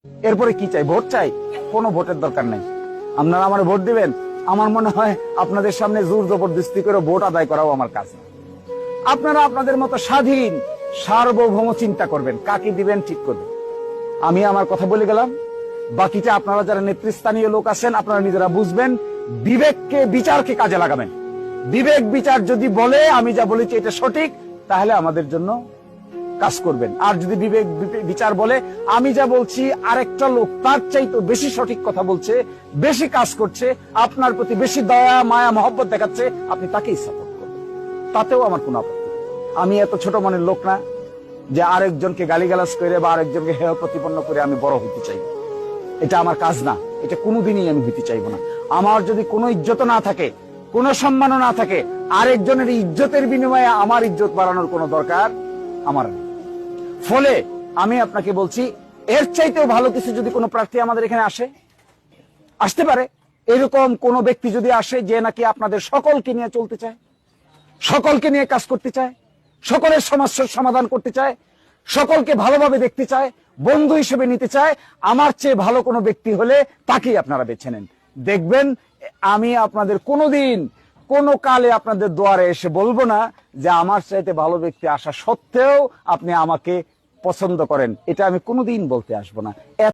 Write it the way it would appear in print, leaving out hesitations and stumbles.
এরপরে কি চাই? ভোট চাই? কোনো ভোটের দরকার নেই। আপনারা আমার ভোট দিবেন, আমার মনে হয় আপনাদের সামনে জোর জবরদস্তি করে ভোট আদায় করাও আমার কাজ না। আপনারা আপনাদের মতো স্বাধীন সার্বভৌম চিন্তা করবেন, কাকে দিবেন ঠিক করবেন। আমি আমার কথা বলে গেলাম, বাকিটা আপনারা যারা নেতৃস্থানীয় লোক আছেন আপনারা নিজেরা বুঝবেন। বিবেককে, বিচারকে কাজে লাগাবেন। বিবেক বিচার যদি বলে আমি যা বলেছি এটা সঠিক, তাহলে আমাদের জন্য কাজ করবেন। আর যদি বিবেক বিচার বলে আমি যা বলছি আরেকটা লোক তার চাইতে বেশি সঠিক কথা বলছে, বেশি কাজ করছে, আপনার প্রতি বেশি দয়া মায়া মহব্বত দেখাচ্ছে, আপনি তাকেই সাপোর্ট করবেন, তাতেও আমার কোনো আপত্তি নেই। আমি এত ছোট মনের লোক না যে আরেকজনকে গালিগালাজ করে বা আরেকজনকে হেয় প্রতিপন্ন করে আমি বড় হইতে চাই। এটা আমার কাজ না, এটা কোনোদিনই আমি হইতে চাইবো না। আমার যদি কোনো ইজ্জত না থাকে, কোনো সম্মানও না থাকে, আরেকজনের ইজ্জতের বিনিময়ে আমার ইজ্জত বাড়ানোর কোনো দরকার আমার নেই। ফলে আমি আপনাকে বলছি, এর চাইতেও ভালো কিছু যদি কোনো প্রার্থী আমাদের এখানে আসতে পারে, এরকম কোন ব্যক্তি যদি আসে যে নাকি আপনাদের সকলকে নিয়ে চলতে চায়, সকলকে নিয়ে কাজ করতে চায়, সকলের সমস্যার সমাধান করতে চায়, সকলকে ভালোভাবে দেখতে চায়, বন্ধু হিসেবে নিতে চায়, আমার চেয়ে ভালো কোনো ব্যক্তি হলে তাকেই আপনারা বেছে নেন। দেখবেন আমি আপনাদের কোনোদিন কোনো কালে আপনাদের দুয়ারে এসে বলবো না যে আমার চাইতে ভালো ব্যক্তি আসা সত্ত্বেও আপনি আমাকে পছন্দ করেন, এটা আমি কোনোদিন বলতে আসবো না।